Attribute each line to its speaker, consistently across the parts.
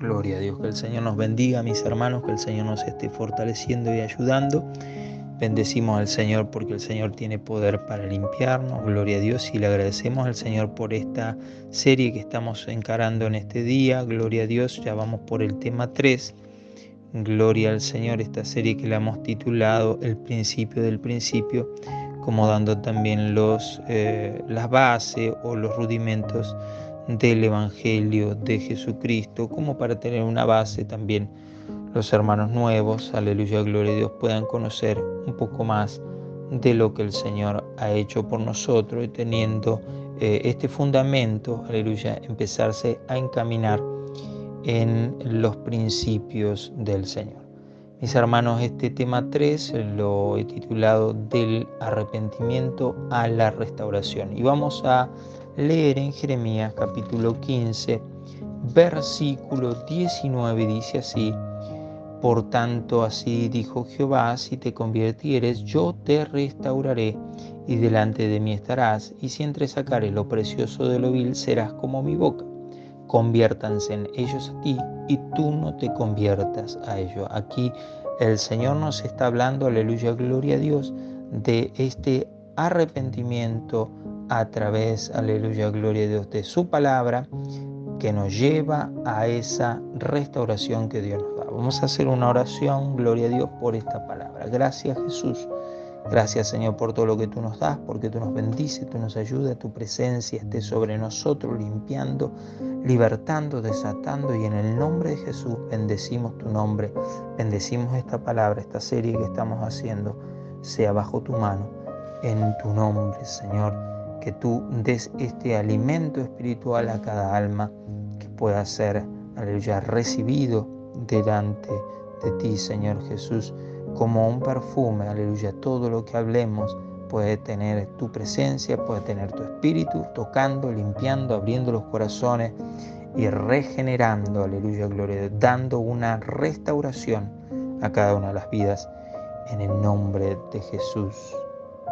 Speaker 1: Gloria a Dios, que el Señor nos bendiga, mis hermanos, que el Señor nos esté fortaleciendo y ayudando. Bendecimos al Señor porque el Señor tiene poder para limpiarnos. Gloria a Dios y le agradecemos al Señor por esta serie que estamos encarando en este día. Gloria a Dios, ya vamos por el tema 3. Gloria al Señor, esta serie que la hemos titulado El principio del principio, como dando también las bases o los rudimentos del Evangelio de Jesucristo, como para tener una base también los hermanos nuevos, aleluya, gloria a Dios, puedan conocer un poco más de lo que el Señor ha hecho por nosotros y teniendo este fundamento, aleluya, empezarse a encaminar en los principios del Señor. Mis hermanos, este tema 3 lo he titulado Del arrepentimiento a la restauración. Y vamos a leer en Jeremías capítulo 15, versículo 19, dice así: Por tanto, así dijo Jehová, si te convirtieres, yo te restauraré, y delante de mí estarás, y si entresacares lo precioso de lo vil, serás como mi boca. Conviértanse en ellos a ti, y tú no te conviertas a ellos. Aquí el Señor nos está hablando, aleluya, gloria a Dios, de este arrepentimiento a través, aleluya, gloria a Dios, de su palabra, que nos lleva a esa restauración que Dios nos da. Vamos a hacer una oración, gloria a Dios, por esta palabra. Gracias, Jesús. Gracias, Señor, por todo lo que tú nos das, porque tú nos bendices, tú nos ayudas, tu presencia esté sobre nosotros, limpiando, libertando, desatando, y en el nombre de Jesús bendecimos tu nombre, bendecimos esta palabra, esta serie que estamos haciendo, sea bajo tu mano, en tu nombre, Señor, que tú des este alimento espiritual a cada alma, que pueda ser, aleluya, recibido delante de ti, Señor Jesús, como un perfume, aleluya. Todo lo que hablemos puede tener tu presencia, puede tener tu espíritu, tocando, limpiando, abriendo los corazones y regenerando, aleluya, gloria, dando una restauración a cada una de las vidas, en el nombre de Jesús.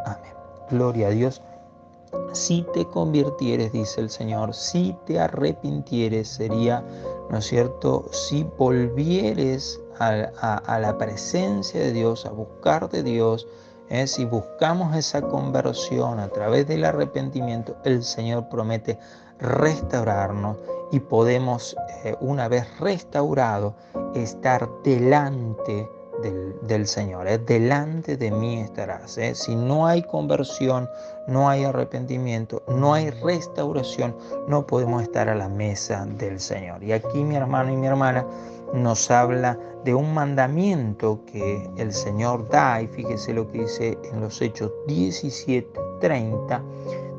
Speaker 1: Amén. Gloria a Dios. Si te convirtieres, dice el Señor, si te arrepintieres, sería, ¿no es cierto?, si volvieres a la presencia de Dios, a buscar de Dios, si buscamos esa conversión a través del arrepentimiento, el Señor promete restaurarnos y podemos, una vez restaurado, estar delante del Señor. Delante de mí estarás. Si no hay conversión, no hay arrepentimiento, no hay restauración, no podemos estar a la mesa del Señor. Y aquí mi hermano y mi hermana nos habla de un mandamiento que el Señor da, y fíjese lo que dice en los Hechos 17:30,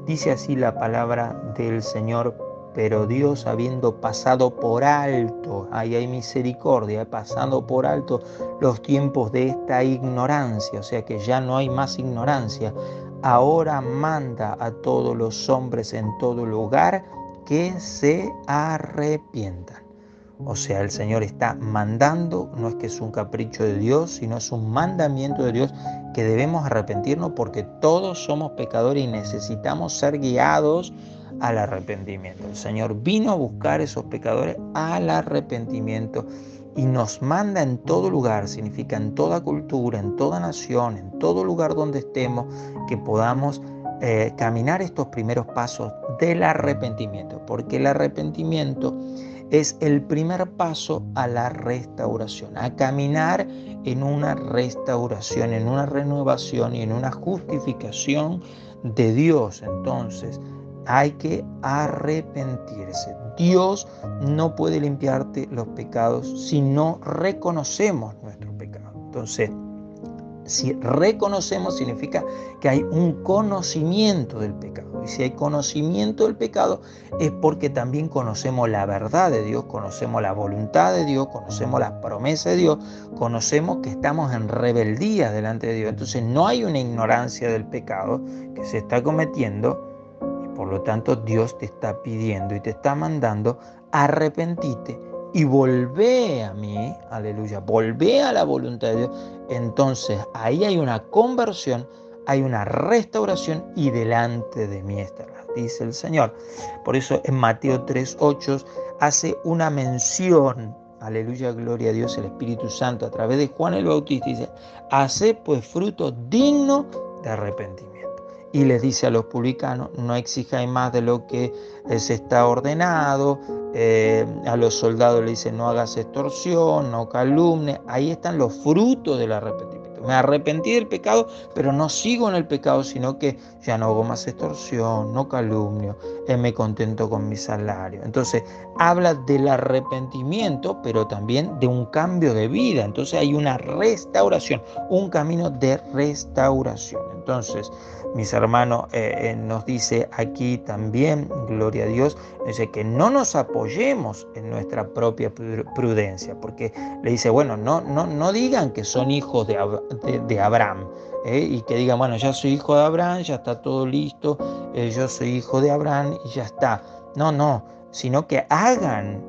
Speaker 1: dice así la palabra del Señor: pero Dios, habiendo pasado por alto, ahí hay misericordia, pasando por alto los tiempos de esta ignorancia, o sea que ya no hay más ignorancia, ahora manda a todos los hombres en todo lugar que se arrepientan. O sea, el Señor está mandando, no es que es un capricho de Dios, sino es un mandamiento de Dios, que debemos arrepentirnos porque todos somos pecadores y necesitamos ser guiados al arrepentimiento. El Señor vino a buscar a esos pecadores al arrepentimiento y nos manda en todo lugar, significa en toda cultura, en toda nación, en todo lugar donde estemos, que podamos caminar estos primeros pasos del arrepentimiento, porque el arrepentimiento es el primer paso a la restauración, a caminar en una restauración, en una renovación y en una justificación de Dios. Entonces, hay que arrepentirse. Dios no puede limpiarte los pecados si no reconocemos nuestros pecados. Entonces, si reconocemos, significa que hay un conocimiento del pecado. Y si hay conocimiento del pecado, es porque también conocemos la verdad de Dios, conocemos la voluntad de Dios, conocemos las promesas de Dios, conocemos que estamos en rebeldía delante de Dios. Entonces no hay una ignorancia del pecado que se está cometiendo, y por lo tanto Dios te está pidiendo y te está mandando: arrepentirte y volvé a mí, aleluya, volvé a la voluntad de Dios. Entonces ahí hay una conversión, hay una restauración, y delante de mí estarás, dice el Señor. Por eso en Mateo 3:8, hace una mención, aleluya, gloria a Dios, el Espíritu Santo a través de Juan el Bautista, dice: haced pues fruto digno de arrepentimiento. Y les dice a los publicanos: no exijáis más de lo que se está ordenado. A los soldados le dice: no hagas extorsión, no calumnies. Ahí están los frutos del arrepentimiento. Me arrepentí del pecado, pero no sigo en el pecado, sino que ya no hago más extorsión, no calumnio, me contento con mi salario. Entonces habla del arrepentimiento, pero también de un cambio de vida. Entonces hay una restauración, un camino de restauración. Entonces, mis hermanos, nos dice aquí también, gloria a Dios, dice que no nos apoyemos en nuestra propia prudencia, porque le dice: bueno, no digan que son hijos de Abraham, y que digan: bueno, ya soy hijo de Abraham, ya está todo listo, yo soy hijo de Abraham y ya está. No, sino que hagan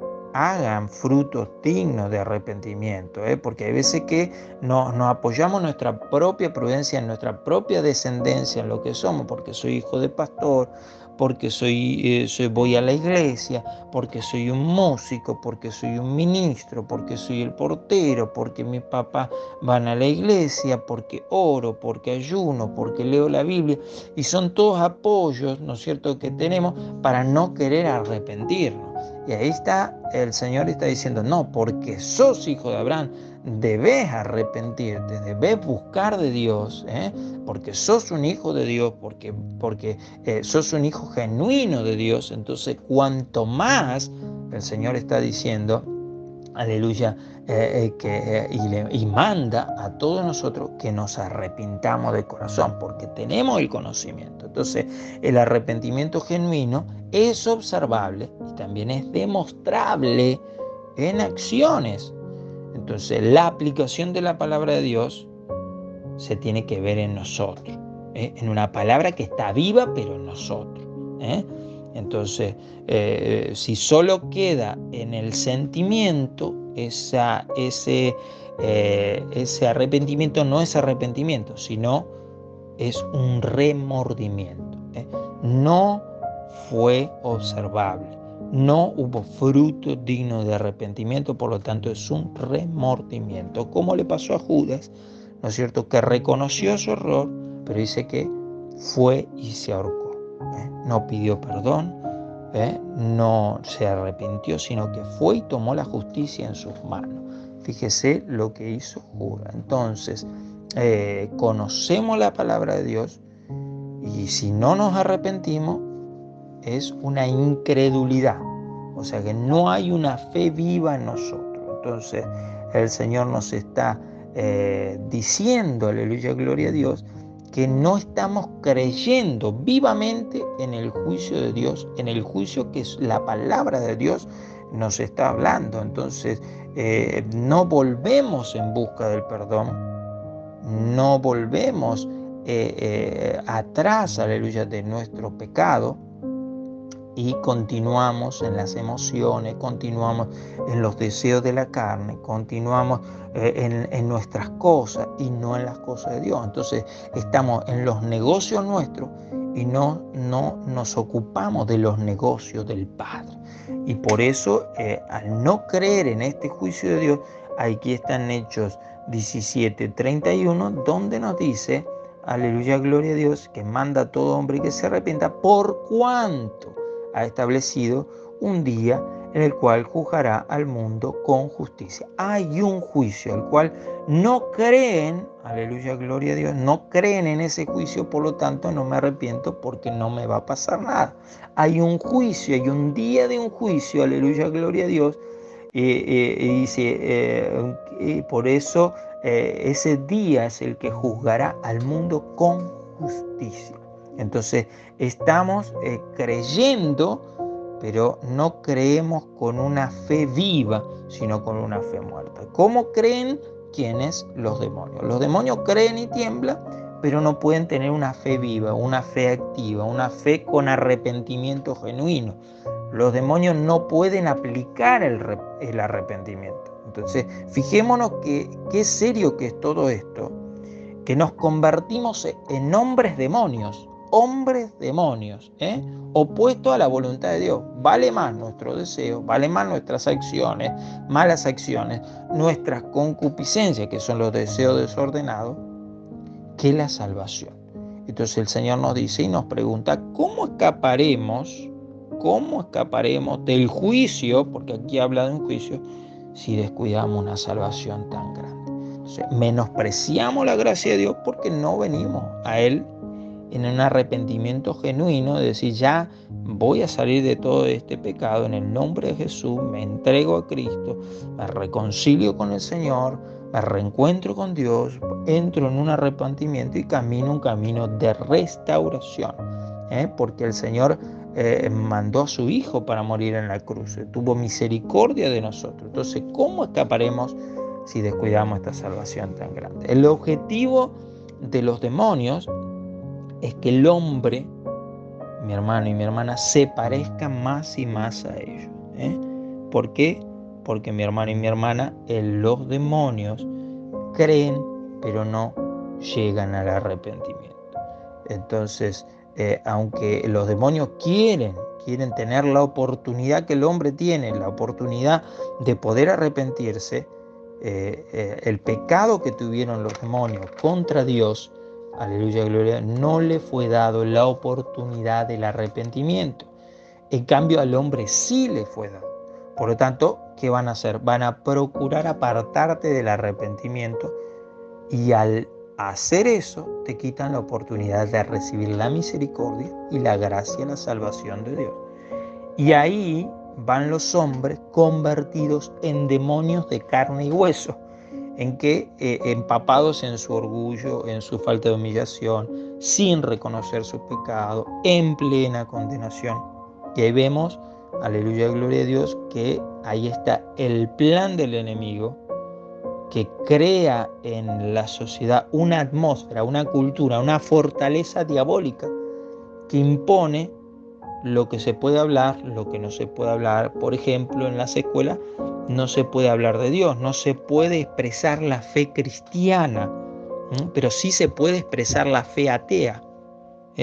Speaker 1: frutos dignos de arrepentimiento, porque hay veces que nos apoyamos en nuestra propia prudencia, en nuestra propia descendencia, en lo que somos, porque soy hijo de pastor, porque voy a la iglesia, porque soy un músico, porque soy un ministro, porque soy el portero, porque mis papás van a la iglesia, porque oro, porque ayuno, porque leo la Biblia, y son todos apoyos, ¿no es cierto?, que tenemos para no querer arrepentirnos. Y ahí está, el Señor está diciendo: no, porque sos hijo de Abraham, debes arrepentirte, debes buscar de Dios, porque sos un hijo de Dios, porque sos un hijo genuino de Dios. Entonces, cuanto más el Señor está diciendo, aleluya, y manda a todos nosotros que nos arrepintamos de corazón, porque tenemos el conocimiento. Entonces, el arrepentimiento genuino es observable y también es demostrable en acciones. Entonces, la aplicación de la palabra de Dios se tiene que ver en nosotros, en una palabra que está viva, pero en nosotros. Entonces, si solo queda en el sentimiento, ese arrepentimiento no es arrepentimiento, sino es un remordimiento. No fue observable, no hubo fruto digno de arrepentimiento, por lo tanto es un remordimiento, como le pasó a Judas, ¿no es cierto?, que reconoció su error, pero dice que fue y se ahorcó. No pidió perdón, no se arrepintió, sino que fue y tomó la justicia en sus manos. Fíjese lo que hizo Judas. Entonces, conocemos la palabra de Dios, y si no nos arrepentimos, es una incredulidad. O sea que no hay una fe viva en nosotros. Entonces, el Señor nos está diciendo, aleluya, gloria a Dios, que no estamos creyendo vivamente en el juicio de Dios, en el juicio que la palabra de Dios nos está hablando. Entonces, no volvemos en busca del perdón, no volvemos atrás, aleluya, de nuestro pecado, y continuamos en las emociones, continuamos en los deseos de la carne, continuamos en nuestras cosas y no en las cosas de Dios. Entonces estamos en los negocios nuestros y no nos ocupamos de los negocios del Padre. Y por eso, al no creer en este juicio de Dios, aquí están Hechos 17:31, donde nos dice, aleluya, gloria a Dios, que manda a todo hombre que se arrepienta, por cuanto ha establecido un día en el cual juzgará al mundo con justicia. Hay un juicio al cual no creen, aleluya, gloria a Dios, no creen en ese juicio, por lo tanto no me arrepiento porque no me va a pasar nada. Hay un juicio, hay un día de un juicio, aleluya, gloria a Dios, y por eso ese día es el que juzgará al mundo con justicia. Entonces estamos creyendo, pero no creemos con una fe viva, sino con una fe muerta. ¿Cómo creen? ¿Quiénes? Los demonios. Los demonios creen y tiemblan, pero no pueden tener una fe viva, una fe activa, una fe con arrepentimiento genuino. Los demonios no pueden aplicar el arrepentimiento. Entonces, fijémonos qué serio que es todo esto, que nos convertimos en hombres demonios, hombres demonios, opuesto a la voluntad de Dios. Vale más nuestro deseo, vale más nuestras acciones, malas acciones, nuestras concupiscencias, que son los deseos desordenados, que la salvación. Entonces el Señor nos dice y nos pregunta, ¿cómo escaparemos del juicio? Porque aquí habla de un juicio, si descuidamos una salvación tan grande. Entonces, menospreciamos la gracia de Dios porque no venimos a Él en un arrepentimiento genuino, de decir, ya voy a salir de todo este pecado en el nombre de Jesús, me entrego a Cristo, me reconcilio con el Señor, me reencuentro con Dios, entro en un arrepentimiento y camino un camino de restauración, porque el Señor mandó a su Hijo para morir en la cruz, tuvo misericordia de nosotros. Entonces, ¿cómo escaparemos si descuidamos esta salvación tan grande? El objetivo de los demonios es que el hombre, mi hermano y mi hermana, se parezca más y más a ellos. ¿Por qué? Porque mi hermano y mi hermana, los demonios creen, pero no llegan al arrepentimiento. Entonces, aunque los demonios quieren tener la oportunidad que el hombre tiene, la oportunidad de poder arrepentirse, el pecado que tuvieron los demonios contra Dios, aleluya, gloria, no le fue dado la oportunidad del arrepentimiento. En cambio, al hombre sí le fue dado. Por lo tanto, ¿qué van a hacer? Van a procurar apartarte del arrepentimiento, y al hacer eso, te quitan la oportunidad de recibir la misericordia y la gracia, la salvación de Dios. Y ahí van los hombres convertidos en demonios de carne y hueso, en que empapados en su orgullo, en su falta de humillación, sin reconocer su pecado, en plena condenación. Y ahí vemos, aleluya, gloria a Dios, que ahí está el plan del enemigo, que crea en la sociedad una atmósfera, una cultura, una fortaleza diabólica que impone lo que se puede hablar, lo que no se puede hablar. Por ejemplo, en las escuelas no se puede hablar de Dios, no se puede expresar la fe cristiana, pero sí se puede expresar la fe atea,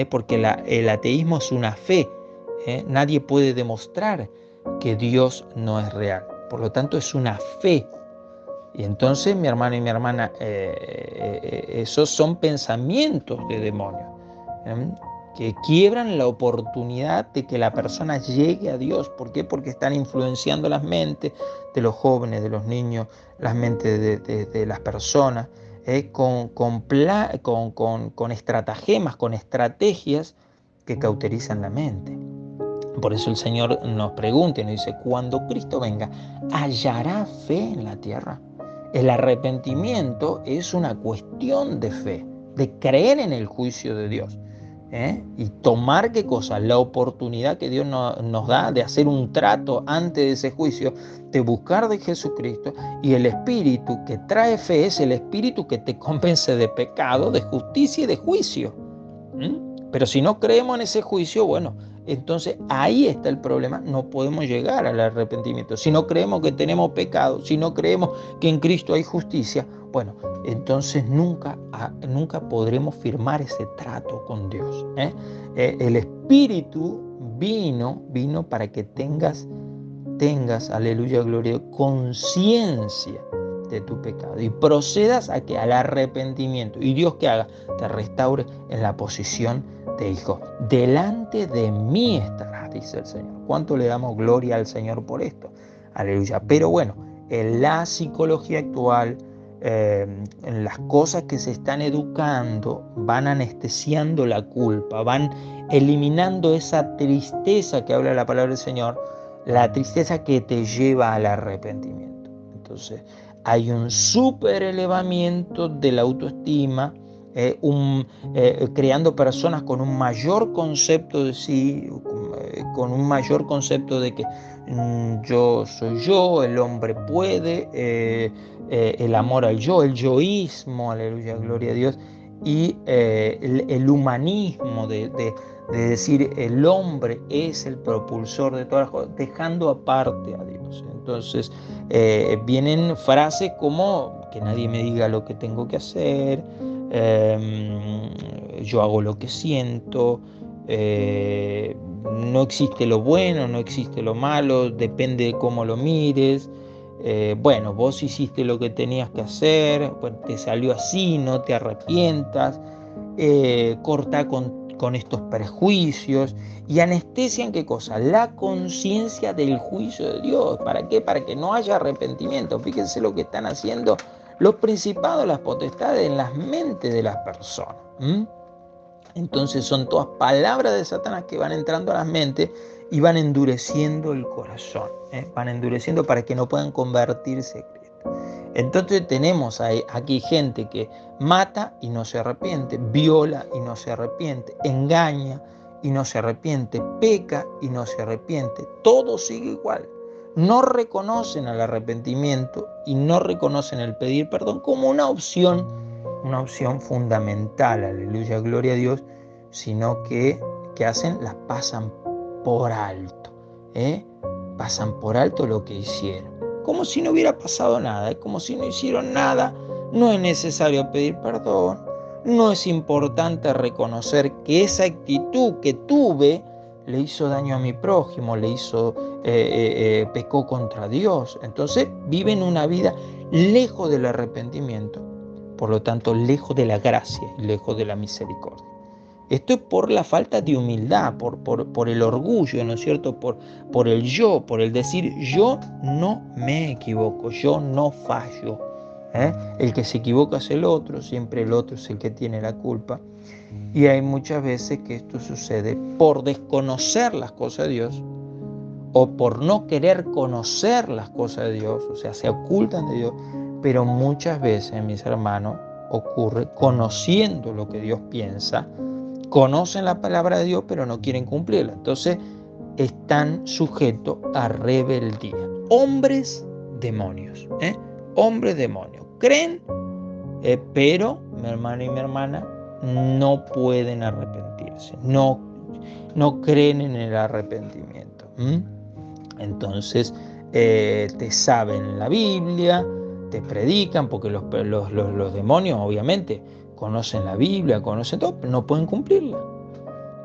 Speaker 1: porque el ateísmo es una fe. Nadie puede demostrar que Dios no es real. Por lo tanto, es una fe. Y entonces, mi hermano y mi hermana, esos son pensamientos de demonios, que quiebran la oportunidad de que la persona llegue a Dios. ¿Por qué? Porque están influenciando las mentes de los jóvenes, de los niños, las mentes de las personas, con estratagemas, con estrategias que cauterizan la mente. Por eso el Señor nos pregunta y nos dice, cuando Cristo venga, ¿hallará fe en la tierra? El arrepentimiento es una cuestión de fe, de creer en el juicio de Dios. Y tomar, ¿qué cosa? La oportunidad que Dios nos da de hacer un trato antes de ese juicio, de buscar de Jesucristo. Y el espíritu que trae fe es el espíritu que te convence de pecado, de justicia y de juicio. Pero si no creemos en ese juicio, bueno, entonces ahí está el problema. No podemos llegar al arrepentimiento. Si no creemos que tenemos pecado, si no creemos que en Cristo hay justicia, bueno, entonces nunca podremos firmar ese trato con Dios. El Espíritu vino para que tengas, aleluya, gloria, conciencia de tu pecado y procedas al arrepentimiento. Y Dios, que haga, te restaure en la posición de hijo. Delante de mí estarás, dice el Señor. ¿Cuánto le damos gloria al Señor por esto? Aleluya. Pero bueno, en la psicología actual, en las cosas que se están educando, van anestesiando la culpa, van eliminando esa tristeza que habla la palabra del Señor, la tristeza que te lleva al arrepentimiento. Entonces, hay un súper elevamiento de la autoestima, creando personas con un mayor concepto de sí, con un mayor concepto de que yo soy yo, el hombre puede, el amor al yo, el yoísmo, aleluya, gloria a Dios, y el humanismo de decir el hombre es el propulsor de todas las cosas, dejando aparte a Dios. Entonces vienen frases como que nadie me diga lo que tengo que hacer, yo hago lo que siento, no existe lo bueno, no existe lo malo, depende de cómo lo mires. Bueno, vos hiciste lo que tenías que hacer, pues te salió así, no te arrepientas, corta con estos prejuicios y anestesian ¿qué cosa? La conciencia del juicio de Dios. ¿Para qué? Para que no haya arrepentimiento. Fíjense lo que están haciendo los principados, las potestades en las mentes de las personas. Entonces son todas palabras de Satanás que van entrando a las mentes y van endureciendo el corazón, van endureciendo para que no puedan convertirse en Cristo. Entonces tenemos aquí gente que mata y no se arrepiente, viola y no se arrepiente, engaña y no se arrepiente, peca y no se arrepiente, todo sigue igual. No reconocen el arrepentimiento y no reconocen el pedir perdón como una opción fundamental, aleluya, gloria a Dios, sino que hacen, las pasan por alto, pasan por alto lo que hicieron, como si no hubiera pasado nada, como si no hicieron nada. No es necesario pedir perdón, no es importante reconocer que esa actitud que tuve le hizo daño a mi prójimo, pecó contra Dios. Entonces viven una vida lejos del arrepentimiento, por lo tanto lejos de la gracia y lejos de la misericordia. Esto es por la falta de humildad, por el orgullo, ¿no es cierto? Por el yo, por el decir yo no me equivoco, yo no fallo. El que se equivoca es el otro, siempre el otro es el que tiene la culpa. Y hay muchas veces que esto sucede por desconocer las cosas de Dios o por no querer conocer las cosas de Dios, o sea, se ocultan de Dios, pero muchas veces, mis hermanos, ocurre conociendo lo que Dios piensa, conocen la palabra de Dios, pero no quieren cumplirla. Entonces, están sujetos a rebeldía. Hombres demonios, hombres demonios. Creen, pero mi hermano y mi hermana no pueden arrepentirse, no creen en el arrepentimiento. Entonces, te saben la Biblia, te predican, porque los demonios obviamente conocen la Biblia, conocen todo, pero no pueden cumplirla.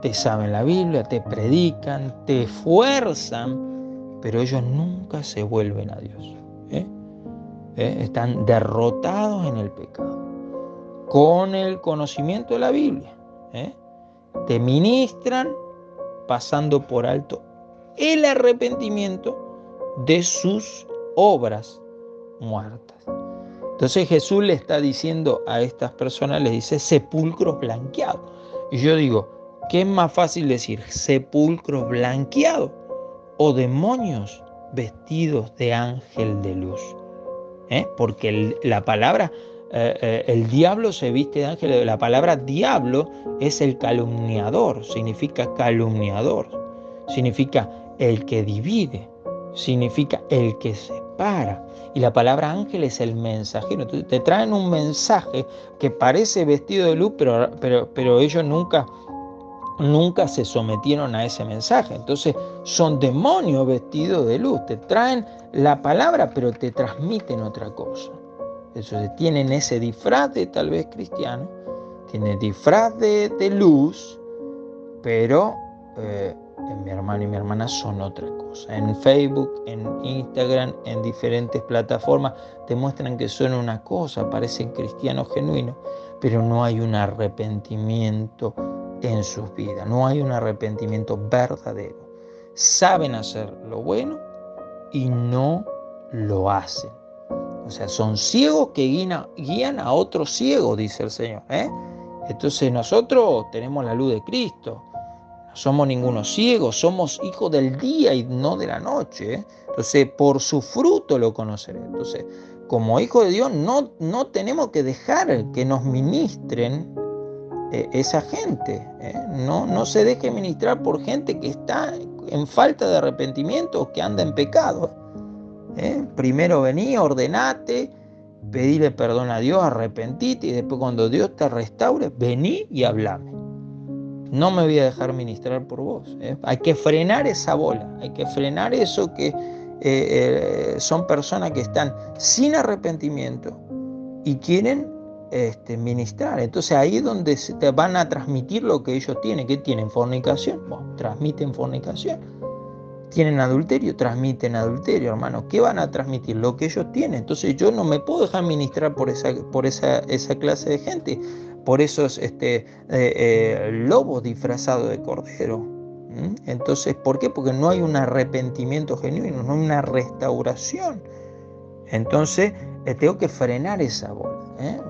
Speaker 1: Te saben la Biblia, te predican, te esfuerzan, pero ellos nunca se vuelven a Dios. Están derrotados en el pecado. Con el conocimiento de la Biblia, te ministran pasando por alto el arrepentimiento de sus obras muertas. Entonces Jesús le está diciendo a estas personas, les dice sepulcros blanqueados. Y yo digo, ¿qué es más fácil decir? ¿Sepulcros blanqueados o demonios vestidos de ángel de luz? Porque la palabra, el diablo se viste de ángel. La palabra diablo es el calumniador, significa calumniador, significa el que divide, significa el que separa. Y la palabra ángel es el mensajero. Entonces te traen un mensaje que parece vestido de luz, pero ellos nunca se sometieron a ese mensaje. Entonces son demonios vestidos de luz. Te traen la palabra, pero te transmiten otra cosa. Entonces tienen ese disfraz de tal vez cristiano, tienen disfraz de luz, pero mi hermano y mi hermana son otra cosa. En Facebook, en Instagram, en diferentes plataformas te muestran que son una cosa, parecen cristianos genuinos, pero no hay un arrepentimiento en sus vidas, no hay un arrepentimiento verdadero. Saben hacer lo bueno y no lo hacen. O sea, son ciegos que guían a otros ciegos, dice el Señor. Entonces nosotros tenemos la luz de Cristo. No somos ningunos ciegos, somos hijos del día y no de la noche. Entonces, por su fruto lo conoceré. Entonces, como hijos de Dios, no tenemos que dejar que nos ministren esa gente. No se deje ministrar por gente que está en falta de arrepentimiento o que anda en pecado. Primero vení, ordenate, pedile perdón a Dios, arrepentite, y después cuando Dios te restaure, vení y hablame. No me voy a dejar ministrar por vos. Hay que frenar esa bola, hay que frenar eso que son personas que están sin arrepentimiento y quieren ministrar. Entonces ahí es donde se te van a transmitir lo que ellos tienen. ¿Qué tienen? Fornicación. Bueno, transmiten fornicación. Tienen adulterio, transmiten adulterio, hermano. ¿Qué van a transmitir? Lo que ellos tienen. Entonces yo no me puedo dejar ministrar por esa clase de gente, por esos lobos disfrazados de cordero. Entonces, ¿por qué? Porque no hay un arrepentimiento genuino, no hay una restauración. Entonces, tengo que frenar esa bola.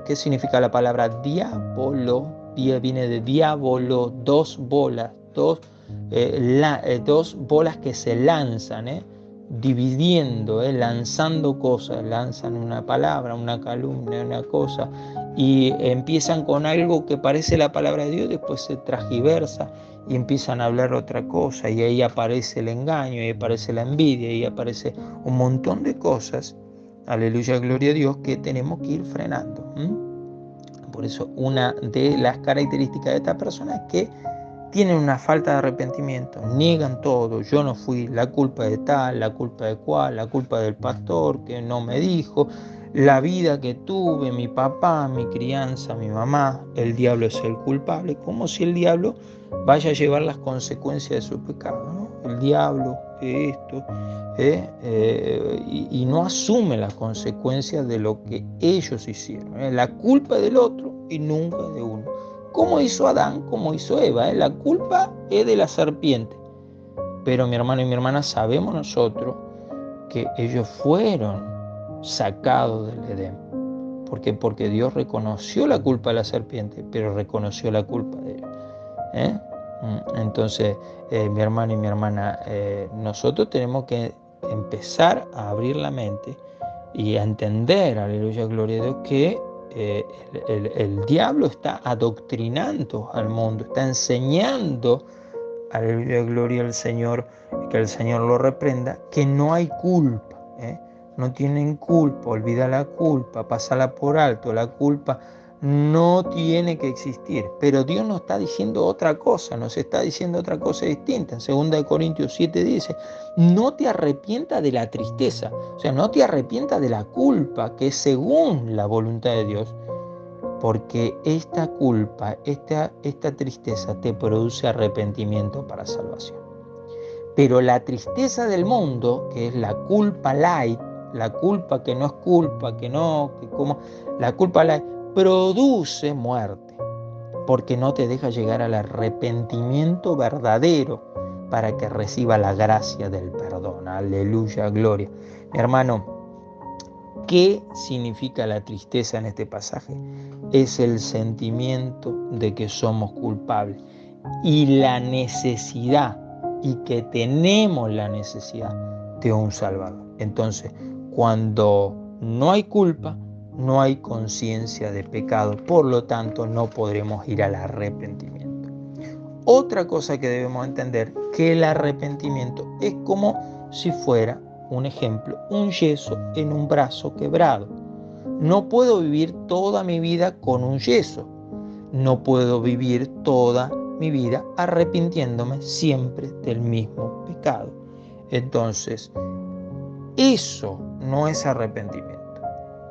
Speaker 1: ¿Qué significa la palabra diablo? Viene de diablo, dos bolas, dos bolas que se lanzan, dividiendo, lanzando cosas, lanzan una palabra, una calumnia, una cosa, y empiezan con algo que parece la palabra de Dios, después se transgiversa y empiezan a hablar otra cosa, y ahí aparece el engaño, y ahí aparece la envidia, y ahí aparece un montón de cosas, aleluya, gloria a Dios, que tenemos que ir frenando. Por eso una de las características de esta persona es que tienen una falta de arrepentimiento, niegan todo, yo no fui, la culpa de tal, la culpa de cual, la culpa del pastor que no me dijo, la vida que tuve, mi papá, mi crianza, mi mamá, el diablo es el culpable, como si el diablo vaya a llevar las consecuencias de su pecado, ¿no? El diablo, esto, y no asume las consecuencias de lo que ellos hicieron, la culpa del otro y nunca de uno. Como hizo Adán, como hizo Eva, la culpa es de la serpiente. Pero mi hermano y mi hermana, sabemos nosotros que ellos fueron sacados del Edén. ¿Por qué? Porque Dios reconoció la culpa de la serpiente, pero reconoció la culpa de ellos. Entonces, mi hermano y mi hermana, nosotros tenemos que empezar a abrir la mente y a entender, aleluya, gloria a Dios, que el diablo está adoctrinando al mundo, está enseñando, aleluya, gloria al Señor, que el Señor lo reprenda, que no hay culpa, no tienen culpa, olvida la culpa, pásala por alto, la culpa no tiene que existir. Pero Dios nos está diciendo otra cosa, nos está diciendo otra cosa distinta. En 2 Corintios 7 dice, no te arrepientas de la tristeza, o sea, no te arrepientas de la culpa, que es según la voluntad de Dios, porque esta culpa, esta tristeza te produce arrepentimiento para salvación. Pero la tristeza del mundo, que es la culpa light, la culpa que no es culpa, la culpa light, produce muerte, porque no te deja llegar al arrepentimiento verdadero para que reciba la gracia del perdón. Aleluya, gloria. Mi hermano, ¿qué significa la tristeza en este pasaje? Es el sentimiento de que somos culpables y la necesidad, y que tenemos la necesidad de un Salvador. Entonces, cuando no hay culpa, no hay conciencia de pecado, por lo tanto no podremos ir al arrepentimiento. Otra cosa que debemos entender, que el arrepentimiento es como si fuera, un ejemplo, un yeso en un brazo quebrado. No puedo vivir toda mi vida con un yeso, no puedo vivir toda mi vida arrepintiéndome siempre del mismo pecado. Entonces, eso no es arrepentimiento.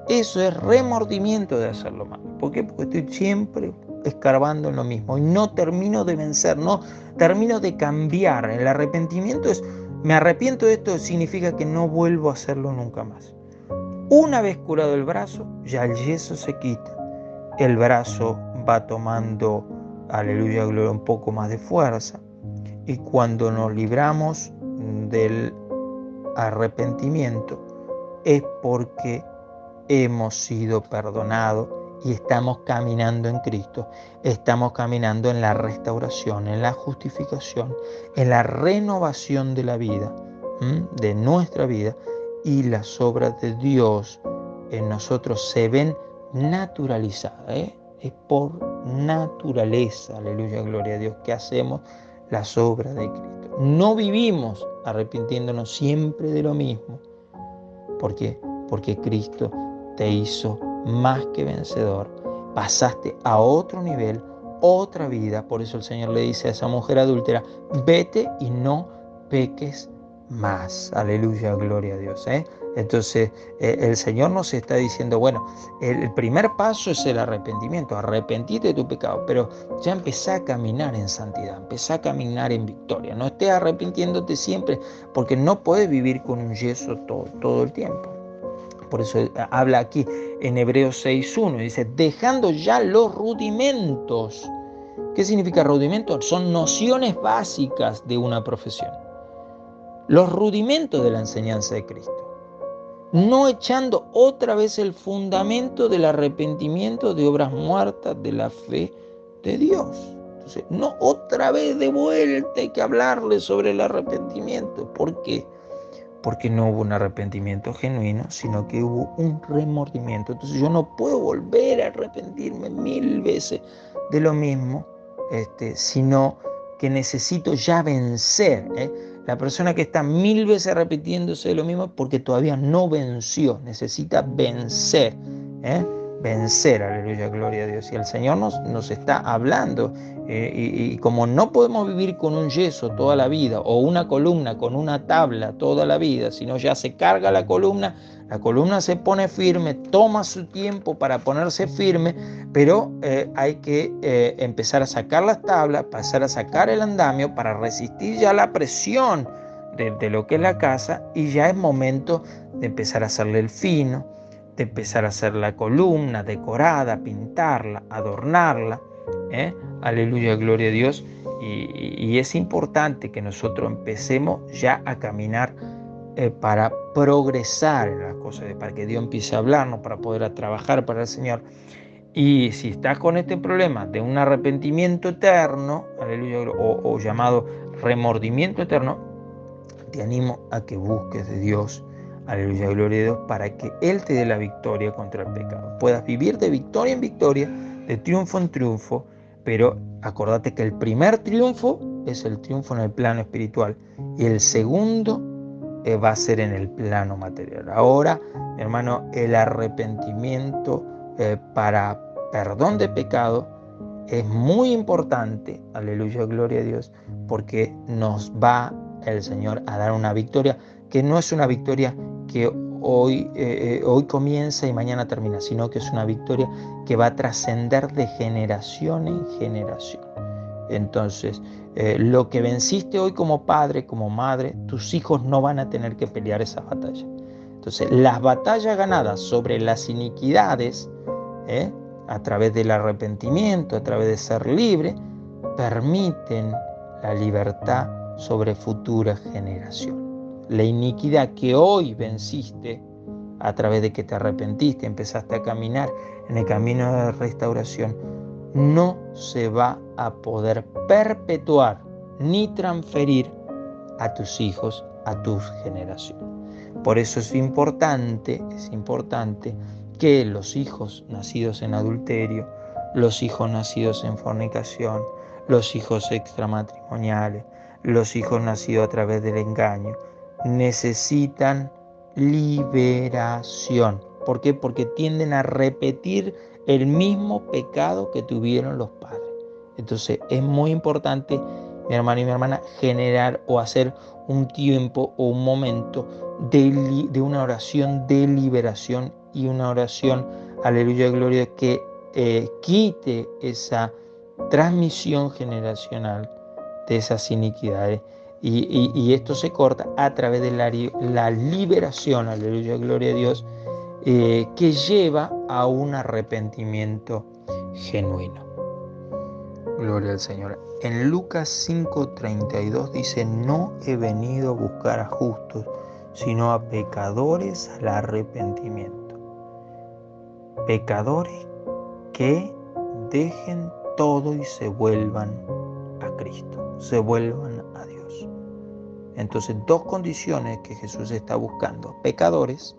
Speaker 1: Eso es remordimiento de hacer lo malo. ¿Por qué? Porque estoy siempre escarbando en lo mismo y no termino de vencer, no termino de cambiar. El arrepentimiento es, me arrepiento de esto, significa que no vuelvo a hacerlo nunca más. Una vez curado el brazo, ya el yeso se quita. El brazo va tomando, aleluya, gloria, un poco más de fuerza. Y cuando nos libramos del arrepentimiento, es porque hemos sido perdonados y estamos caminando en Cristo, estamos caminando en la restauración, en la justificación, en la renovación de la vida, de nuestra vida, y las obras de Dios en nosotros se ven naturalizadas, es por naturaleza, aleluya, gloria a Dios, que hacemos las obras de Cristo. No vivimos arrepintiéndonos siempre de lo mismo. ¿Por qué? Porque Cristo te hizo más que vencedor. Pasaste a otro nivel, otra vida. Por eso el Señor le dice a esa mujer adúltera, vete y no peques más. Aleluya, gloria a Dios. Entonces, el Señor nos está diciendo, bueno, el primer paso es el arrepentimiento, arrepentirte de tu pecado, pero ya empezá a caminar en santidad, empezá a caminar en victoria. No estés arrepintiéndote siempre, porque no podés vivir con un yeso todo el tiempo. Por eso habla aquí en Hebreos 6.1, dice, dejando ya los rudimentos. ¿Qué significa rudimentos? Son nociones básicas de una profesión. Los rudimentos de la enseñanza de Cristo. No echando otra vez el fundamento del arrepentimiento de obras muertas de la fe de Dios. Entonces, no otra vez de vuelta hay que hablarle sobre el arrepentimiento. ¿Por qué? Porque no hubo un arrepentimiento genuino, sino que hubo un remordimiento. Entonces yo no puedo volver a arrepentirme 1000 veces de lo mismo, sino que necesito ya vencer. La persona que está 1000 veces arrepintiéndose de lo mismo es porque todavía no venció, necesita vencer. Vencer, aleluya, gloria a Dios. Y el Señor nos está hablando. Y como no podemos vivir con un yeso toda la vida o una columna con una tabla toda la vida, sino ya se carga la columna se pone firme, toma su tiempo para ponerse firme, pero hay que empezar a sacar las tablas, pasar a sacar el andamio para resistir ya la presión de lo que es la casa, y ya es momento de empezar a hacerle el fino, de empezar a hacer la columna decorada, pintarla, adornarla. Aleluya, gloria a Dios. Y es importante que nosotros empecemos ya a caminar para progresar en las cosas, para que Dios empiece a hablarnos, para poder trabajar para el Señor. Y si estás con este problema de un arrepentimiento eterno, aleluya, o llamado remordimiento eterno, te animo a que busques de Dios, aleluya, gloria a Dios, para que Él te dé la victoria contra el pecado. Puedas vivir de victoria en victoria, de triunfo en triunfo, pero acordate que el primer triunfo es el triunfo en el plano espiritual y el segundo va a ser en el plano material. Ahora, mi hermano, el arrepentimiento para perdón de pecado es muy importante, aleluya, gloria a Dios, porque nos va el Señor a dar una victoria que no es una victoria que hoy comienza y mañana termina, sino que es una victoria que va a trascender de generación en generación. Entonces, lo que venciste hoy como padre, como madre, tus hijos no van a tener que pelear esa batalla. Entonces, las batallas ganadas sobre las iniquidades, a través del arrepentimiento, a través de ser libre, permiten la libertad sobre futuras generaciones. La iniquidad que hoy venciste, a través de que te arrepentiste, empezaste a caminar en el camino de restauración, no se va a poder perpetuar ni transferir a tus hijos, a tus generaciones. Por eso es importante que los hijos nacidos en adulterio, los hijos nacidos en fornicación, los hijos extramatrimoniales, los hijos nacidos a través del engaño, necesitan liberación. ¿Por qué? Porque tienden a repetir el mismo pecado que tuvieron los padres. Entonces es muy importante, mi hermano y mi hermana, generar o hacer un tiempo o un momento de una oración de liberación y una oración, aleluya, gloria, que quite esa transmisión generacional de esas iniquidades. Y esto se corta a través de la liberación, aleluya, gloria a Dios, que lleva a un arrepentimiento genuino. Gloria al Señor. En Lucas 5:32 dice, no he venido a buscar a justos, sino a pecadores al arrepentimiento. Pecadores que dejen todo y se vuelvan a Cristo, se vuelvan a Dios. Entonces, dos condiciones que Jesús está buscando. Pecadores,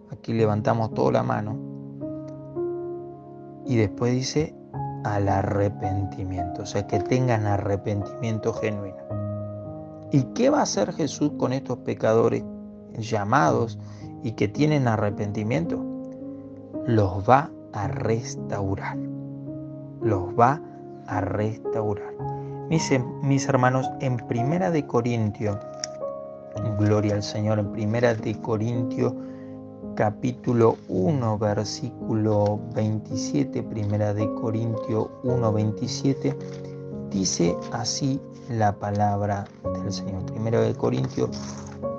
Speaker 1: aquí levantamos toda la mano, y después dice al arrepentimiento, o sea, que tengan arrepentimiento genuino. ¿Y qué va a hacer Jesús con estos pecadores llamados y que tienen arrepentimiento? Los va a restaurar. Los va a restaurar. Mis hermanos, en 1 Corintios Gloria al Señor. En Primera de Corintios capítulo 1 versículo 27, Primera de Corintios 1, 27, dice así la palabra del Señor. Primera de Corintios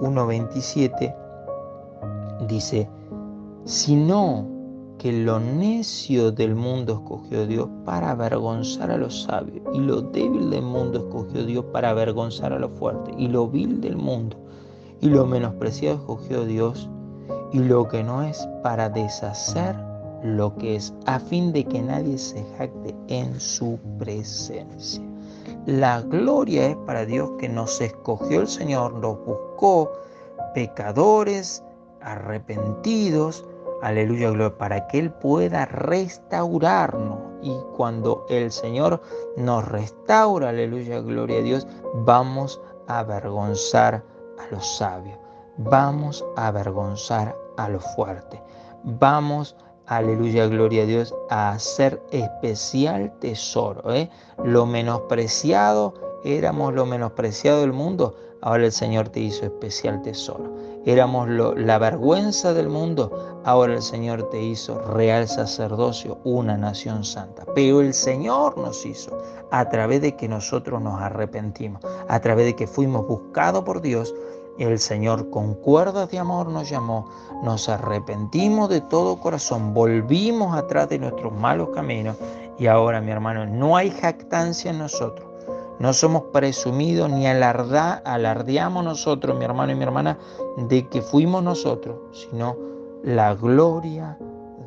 Speaker 1: 1, 27 dice: sino que lo necio del mundo escogió Dios para avergonzar a los sabios, y lo débil del mundo escogió Dios para avergonzar a los fuertes, y lo vil del mundo y lo menospreciado escogió Dios, y lo que no es, para deshacer lo que es, a fin de que nadie se jacte en su presencia. La gloria es para Dios, que nos escogió el Señor, nos buscó pecadores, arrepentidos, aleluya, gloria, para que Él pueda restaurarnos. Y cuando el Señor nos restaura, aleluya, gloria a Dios, vamos a avergonzar a los sabios, vamos a avergonzar a los fuertes, vamos, aleluya, gloria a Dios, a hacer especial tesoro. Lo menospreciado, éramos lo menospreciado del mundo, ahora el Señor te hizo especial tesoro. Éramos la vergüenza del mundo, ahora el Señor te hizo real sacerdocio, una nación santa. Pero el Señor nos hizo a través de que nosotros nos arrepentimos, a través de que fuimos buscados por Dios. El Señor con cuerdas de amor nos llamó, nos arrepentimos de todo corazón, volvimos atrás de nuestros malos caminos, y ahora, mi hermano, no hay jactancia en nosotros. No somos presumidos ni alardeamos nosotros, mi hermano y mi hermana, de que fuimos nosotros, sino la gloria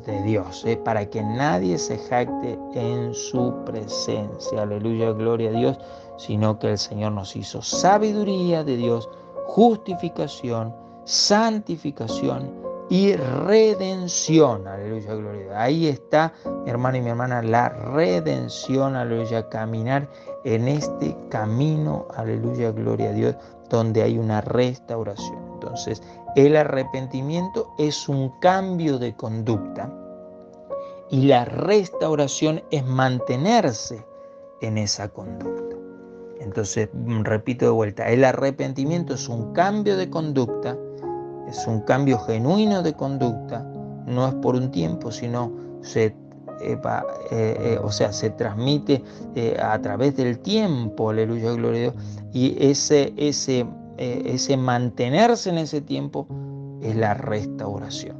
Speaker 1: de Dios, para que nadie se jacte en su presencia. Aleluya, gloria a Dios, sino que el Señor nos hizo sabiduría de Dios, justificación, santificación y redención. Aleluya, gloria a Dios. Ahí está, mi hermano y mi hermana, la redención. Aleluya, caminar en este camino, aleluya, gloria a Dios, donde hay una restauración. Entonces, el arrepentimiento es un cambio de conducta, y la restauración es mantenerse en esa conducta. Entonces, repito de vuelta, el arrepentimiento es un cambio de conducta, es un cambio genuino de conducta, no es por un tiempo, sino se transmite a través del tiempo, aleluya, gloria a Dios, y ese mantenerse en ese tiempo es la restauración.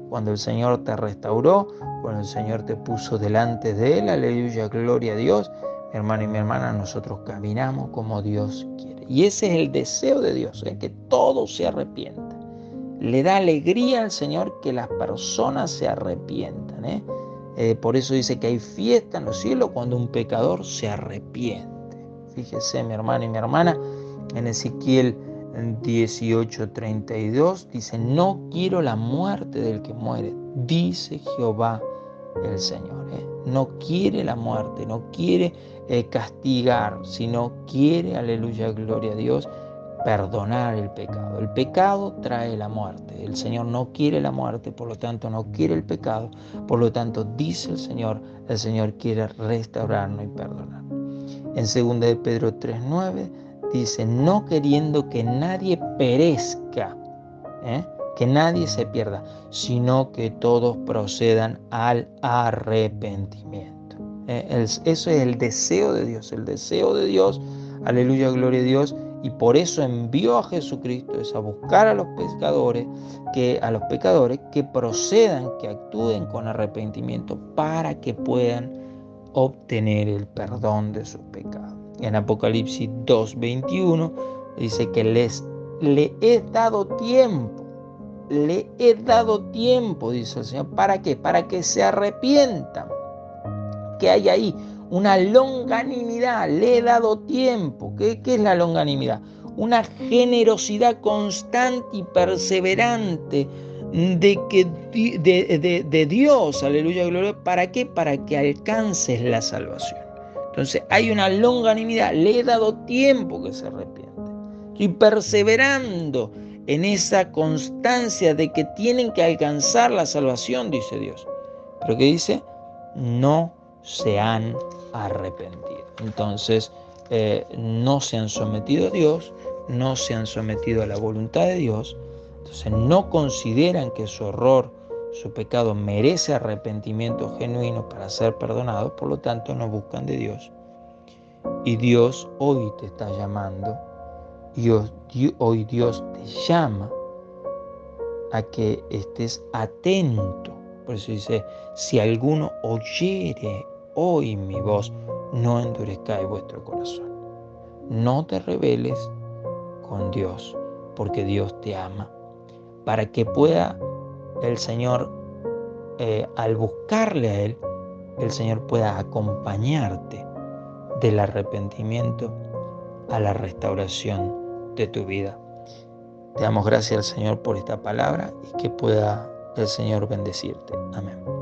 Speaker 1: Cuando el Señor te restauró, cuando el Señor te puso delante de Él, aleluya, gloria a Dios, mi hermano y mi hermana, nosotros caminamos como Dios quiere. Y ese es el deseo de Dios, que todos se arrepientan. Le da alegría al Señor que las personas se arrepientan. Por eso dice que hay fiesta en los cielos cuando un pecador se arrepiente. Fíjese, mi hermano y mi hermana, en Ezequiel 18:32 dice: no quiero la muerte del que muere, dice Jehová el Señor. No quiere la muerte, no quiere castigar, sino quiere, aleluya, gloria a Dios, perdonar el pecado. El pecado trae la muerte. El Señor no quiere la muerte, por lo tanto no quiere el pecado. Por lo tanto, dice el Señor quiere restaurarnos y perdonarnos. En 2 de Pedro 3:9 dice: no queriendo que nadie perezca, que nadie se pierda, sino que todos procedan al arrepentimiento. Eso es el deseo de Dios, aleluya, gloria a Dios, y por eso envió a Jesucristo, es a buscar a los pecadores que procedan, que actúen con arrepentimiento para que puedan obtener el perdón de sus pecados. En Apocalipsis 2:21 dice que le he dado tiempo, dice el Señor. ¿Para qué? Para que se arrepientan. Que hay ahí una longanimidad, le he dado tiempo. ¿Qué es la longanimidad? Una generosidad constante y perseverante de Dios, aleluya, gloria. ¿Para qué? Para que alcances la salvación. Entonces hay una longanimidad, le he dado tiempo que se arrepiente. Estoy perseverando en esa constancia de que tienen que alcanzar la salvación, dice Dios. Pero ¿qué dice? No se han arrepentido. Entonces, no se han sometido a Dios, no se han sometido a la voluntad de Dios, entonces no consideran que su error, su pecado merece arrepentimiento genuino para ser perdonado, por lo tanto no buscan de Dios. Y Dios hoy te está llamando, y hoy Dios te llama a que estés atento. Por eso dice, si alguno oyere hoy mi voz, no endurezcáis vuestro corazón. No te rebeles con Dios, porque Dios te ama, para que pueda el Señor, al buscarle a Él, el Señor pueda acompañarte del arrepentimiento a la restauración de tu vida. Te damos gracias al Señor por esta palabra y que pueda el Señor bendecirte. Amén.